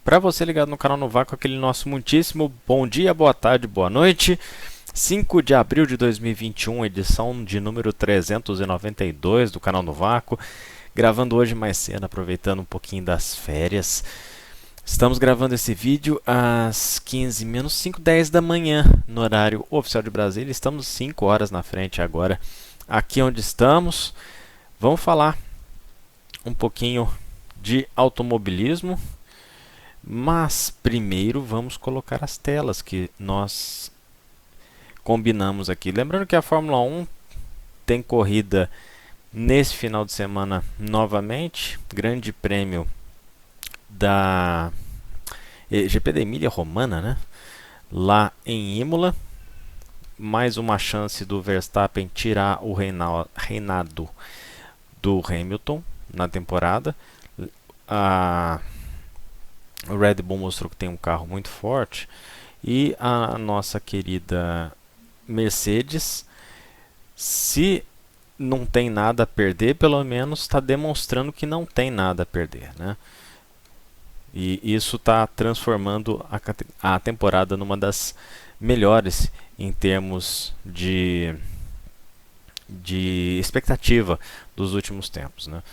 Para você ligado no canal Novaco, aquele nosso muitíssimo bom dia, boa tarde, boa noite. 5 de abril de 2021, edição de número 392 do canal Novaco. Gravando hoje mais cedo, aproveitando um pouquinho das férias. Estamos gravando esse vídeo às 15 menos 5, 10 da manhã, no horário oficial de Brasília. Estamos 5 horas na frente agora, aqui onde estamos. Vamos falar um pouquinho de automobilismo. Mas primeiro vamos colocar as telas que nós combinamos aqui. Lembrando que a Fórmula 1 tem corrida nesse final de semana novamente. Grande prêmio da GP da Emília-Romagna, né? Lá em Imola. Mais uma chance do Verstappen tirar o reinado do Hamilton na temporada. O Red Bull mostrou que tem um carro muito forte e a nossa querida Mercedes, se não tem nada a perder, pelo menos está demonstrando que não tem nada a perder, né? E isso está transformando a temporada numa das melhores em termos de expectativa dos últimos tempos, né?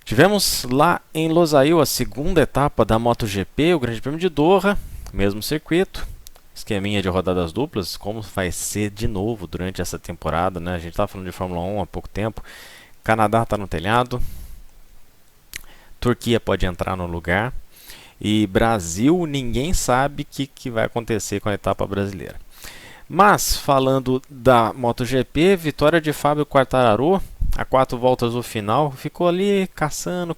Tivemos lá em Losail a segunda etapa da MotoGP, o Grande Prêmio de Doha, mesmo circuito, esqueminha de rodadas duplas, como vai ser de novo durante essa temporada, né? A gente estava falando de Fórmula 1 há pouco tempo, Canadá está no telhado, Turquia pode entrar no lugar, e Brasil, ninguém sabe o que vai acontecer com a etapa brasileira. Mas, falando da MotoGP, vitória de Fábio Quartararo, a 4 voltas do final, ficou ali caçando,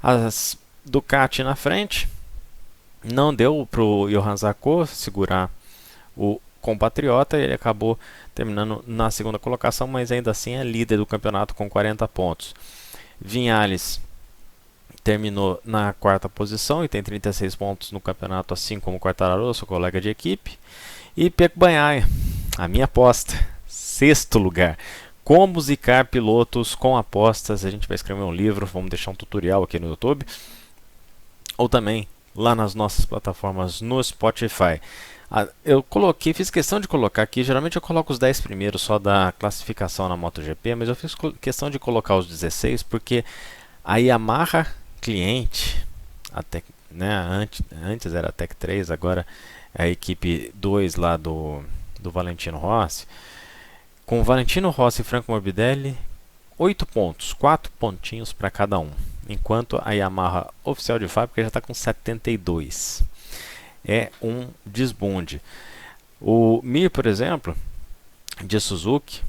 as Ducati na frente. Não deu para o Johann Zarco segurar o compatriota, ele acabou terminando na segunda colocação, mas ainda assim é líder do campeonato com 40 pontos. Viñales terminou na quarta posição e tem 36 pontos no campeonato, assim como o Quartararo, seu colega de equipe. E Pecco Bagnaia, a minha aposta, sexto lugar. Como zicar pilotos com apostas. A gente vai escrever um livro, vamos deixar um tutorial aqui no YouTube. Ou também lá nas nossas plataformas no Spotify. Eu fiz questão de colocar aqui, geralmente eu coloco os 10 primeiros só da classificação na MotoGP, mas eu fiz questão de colocar os 16 porque a Yamaha cliente, antes era a Tech 3, agora é a equipe 2 lá do Valentino Rossi. Com Valentino Rossi e Franco Morbidelli, 8 pontos, 4 pontinhos para cada um. Enquanto a Yamaha oficial de fábrica já está com 72. É um desbunde. O Mir, por exemplo, de Suzuki,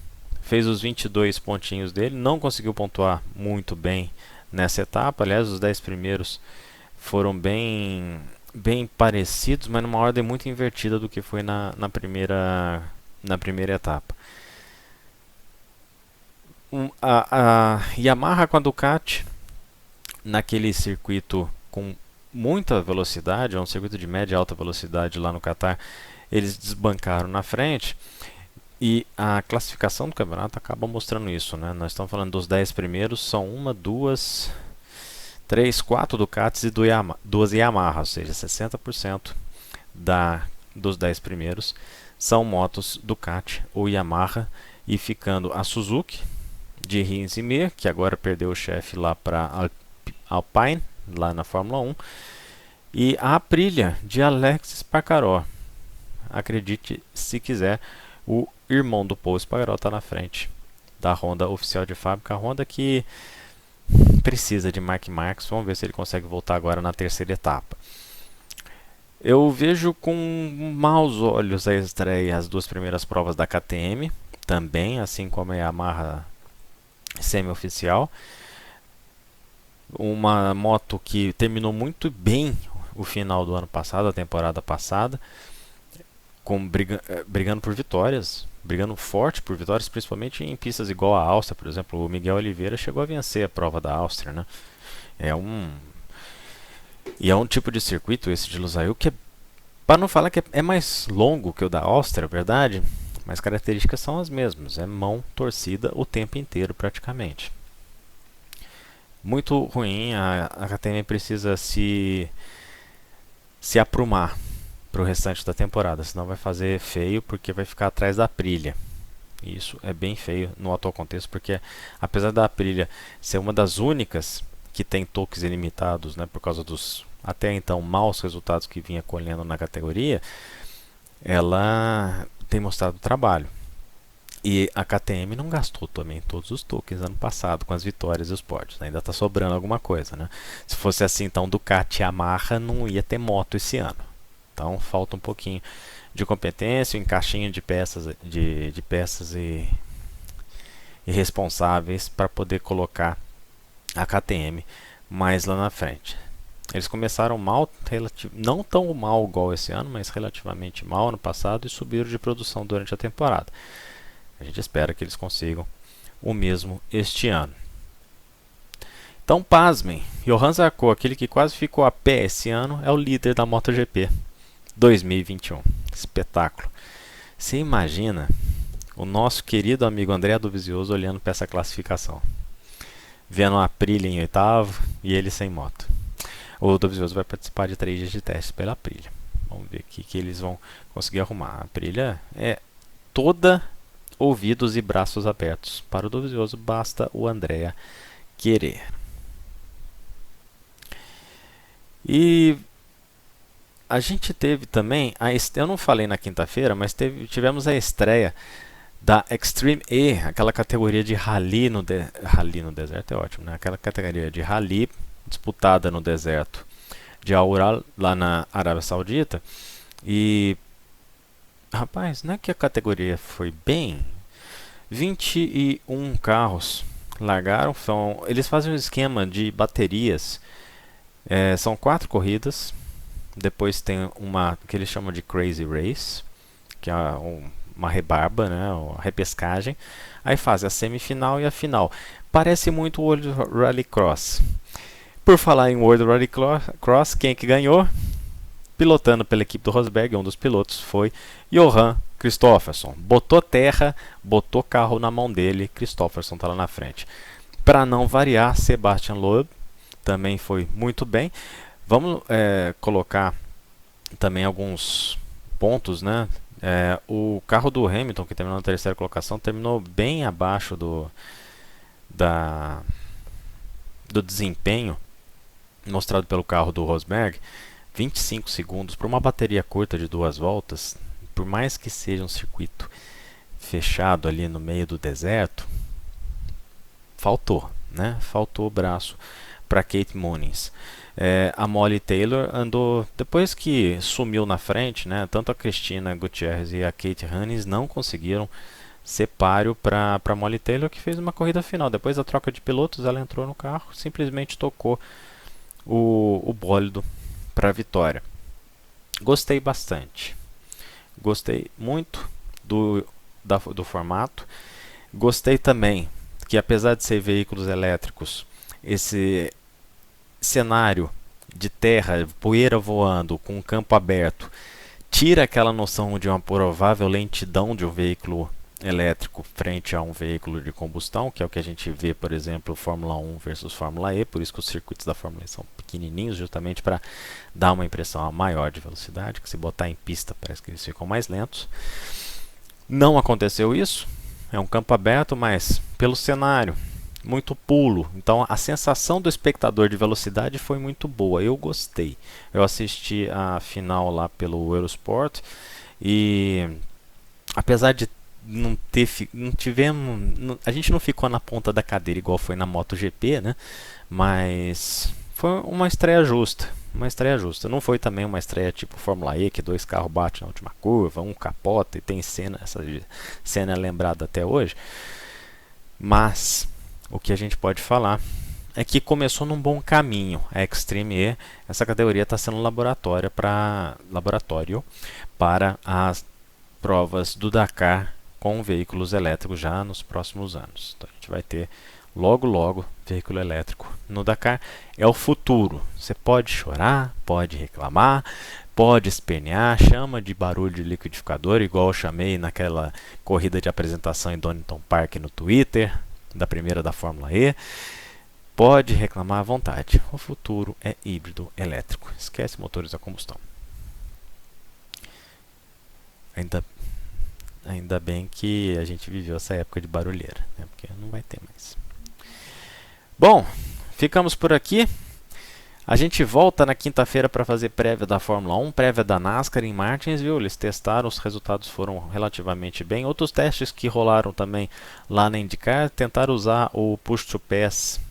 fez os 22 pontinhos dele, não conseguiu pontuar muito bem nessa etapa. Aliás, os 10 primeiros foram bem parecidos, mas numa ordem muito invertida do que foi na primeira etapa. A Yamaha com a Ducati, naquele circuito com muita velocidade, é um circuito de média e alta velocidade lá no Qatar, eles desbancaram na frente. E a classificação do campeonato acaba mostrando isso, né? Nós estamos falando dos 10 primeiros, são 1, 2, 3, 4 Ducatis e 2 Yamaha, ou seja, 60% dos 10 primeiros são motos Ducati ou Yamaha, e ficando a Suzuki de Rins e Mir, que agora perdeu o chefe lá para Alpine, lá na Fórmula 1, e a Aprilia de Alex Espargaró. Acredite se quiser, o irmão do Paul Espargaró está na frente da Honda oficial de fábrica, a Honda que precisa de Mark Marques. Vamos ver se ele consegue voltar agora na terceira etapa. Eu vejo com maus olhos a estreia, as duas primeiras provas da KTM, também, assim como a Yamaha semi-oficial. Uma moto que terminou muito bem o final do ano passado, a temporada passada, brigando por vitórias, brigando forte por vitórias, principalmente em pistas igual a Áustria, por exemplo. O Miguel Oliveira chegou a vencer a prova da Áustria, né? É um tipo de circuito, esse de Losail, que para não falar que é mais longo que o da Áustria, é verdade, mas as características são as mesmas. É mão torcida o tempo inteiro praticamente. Muito ruim, a KTM precisa se aprumar para o restante da temporada, senão vai fazer feio porque vai ficar atrás da Aprilia. Isso é bem feio no atual contexto, porque apesar da Aprilia ser uma das únicas que tem toques ilimitados, né, por causa dos até então maus resultados que vinha colhendo na categoria, ela tem mostrado trabalho. E a KTM não gastou também todos os tokens ano passado com as vitórias e os pódios. Ainda está sobrando alguma coisa, né? Se fosse assim, então Ducati e Yamaha não ia ter moto esse ano. Então falta um pouquinho de competência, um encaixinho de peças e responsáveis para poder colocar a KTM mais lá na frente. Eles começaram mal, não tão mal igual esse ano, mas relativamente mal ano passado e subiram de produção durante a temporada. A gente espera que eles consigam o mesmo este ano. Então, pasmem, Johan Zarco, aquele que quase ficou a pé esse ano, é o líder da MotoGP 2021. Espetáculo. Você imagina o nosso querido amigo André Dovizioso olhando para essa classificação, vendo a Aprilia em oitavo e ele sem moto. O Dovizioso vai participar de 3 dias de testes pela Aprilia. Vamos ver o que eles vão conseguir arrumar. A Aprilia é toda ouvidos e braços abertos. Para o Dovizioso, basta o Andrea querer. E a gente teve também, eu não falei na quinta-feira, mas tivemos a estreia da Extreme E, aquela categoria de rally rally no deserto é ótimo, né? Aquela categoria de rally disputada no deserto de Al-Ural, lá na Arábia Saudita. E rapaz, não é que a categoria foi bem? 21 carros largaram. Eles fazem um esquema de baterias. São 4 corridas. Depois tem uma que eles chamam de Crazy Race, que é uma rebarba, né, uma repescagem. Aí faz a semifinal e a final. Parece muito o World Rallycross. Por falar em World Rallycross, quem é que ganhou? Pilotando pela equipe do Rosberg, um dos pilotos foi Johan Kristoffersson. Botou terra, botou carro na mão dele, Kristoffersson está lá na frente. Para não variar, Sebastian Loeb também foi muito bem. Vamos colocar também alguns pontos, né? O carro do Hamilton, que terminou na terceira colocação, terminou bem abaixo do desempenho mostrado pelo carro do Rosberg. 25 segundos para uma bateria curta de 2 voltas, por mais que seja um circuito fechado ali no meio do deserto, faltou, né? Faltou o braço para Kate Mullins. A Molly Taylor andou, depois que sumiu na frente, né? Tanto a Cristina Gutierrez e a Kate Hannes não conseguiram ser páreo para Molly Taylor, que fez uma corrida final. Depois da troca de pilotos, ela entrou no carro, simplesmente tocou o bólido para a vitória. Gostei bastante. Gostei muito do formato. Gostei também que, apesar de ser veículos elétricos, esse cenário de terra, poeira voando, com um campo aberto, tira aquela noção de uma provável lentidão de um veículo elétrico frente a um veículo de combustão, que é o que a gente vê, por exemplo, Fórmula 1 versus Fórmula E, por isso que os circuitos da Fórmula E são pequenininhos, justamente para dar uma impressão maior de velocidade, que se botar em pista parece que eles ficam mais lentos. Não aconteceu isso, é um campo aberto, mas pelo cenário, muito pulo, então a sensação do espectador de velocidade foi muito boa, eu gostei. Eu assisti a final lá pelo Eurosport e apesar de a gente não ficou na ponta da cadeira igual foi na MotoGP, né? Mas foi uma estreia justa, Não foi também uma estreia tipo Fórmula E, que 2 carros batem na última curva, um capota e tem essa cena é lembrada até hoje. Mas o que a gente pode falar é que começou num bom caminho. A Extreme E, essa categoria está sendo laboratório para as provas do Dakar com veículos elétricos já nos próximos anos. Então a gente vai ter logo veículo elétrico no Dakar. É o futuro. Você pode chorar, pode reclamar, pode espernear, chama de barulho de liquidificador, igual eu chamei naquela corrida de apresentação em Donington Park no Twitter, da primeira da Fórmula E. pode reclamar à vontade. O futuro é híbrido elétrico. Esquece motores a combustão. Ainda bem que a gente viveu essa época de barulheira, né? Porque não vai ter mais. Bom, ficamos por aqui. A gente volta na quinta-feira para fazer prévia da Fórmula 1, prévia da NASCAR em Martinsville. Eles testaram, os resultados foram relativamente bem. Outros testes que rolaram também lá na IndyCar, tentaram usar o push to pass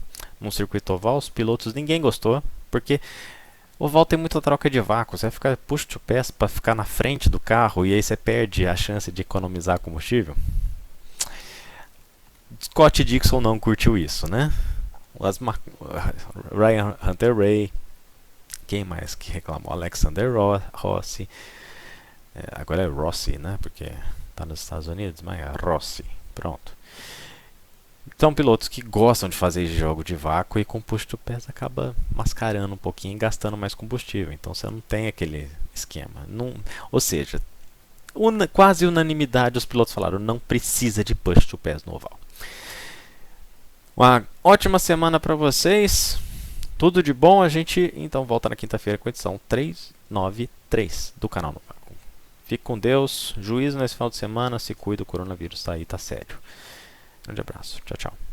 num circuito oval. Os pilotos, ninguém gostou, porque o oval tem muita troca de vácuo. Você vai ficar push to pass para ficar na frente do carro e aí você perde a chance de economizar combustível. Scott Dixon não curtiu isso, né? Ryan Hunter-Reay, quem mais que reclamou? Alexander Rossi, agora é Rossi, né? Porque está nos Estados Unidos, mas é Rossi, pronto. São pilotos que gostam de fazer jogo de vácuo e com push to pass acaba mascarando um pouquinho e gastando mais combustível. Então você não tem aquele esquema. Não, ou seja, quase unanimidade os pilotos falaram, não precisa de push to pass no oval. Uma ótima semana para vocês. Tudo de bom. A gente então volta na quinta-feira com a edição 393 do canal No Vácuo. Fique com Deus. Juízo nesse final de semana. Se cuida, o coronavírus tá aí, tá sério. Grande abraço. Tchau, tchau.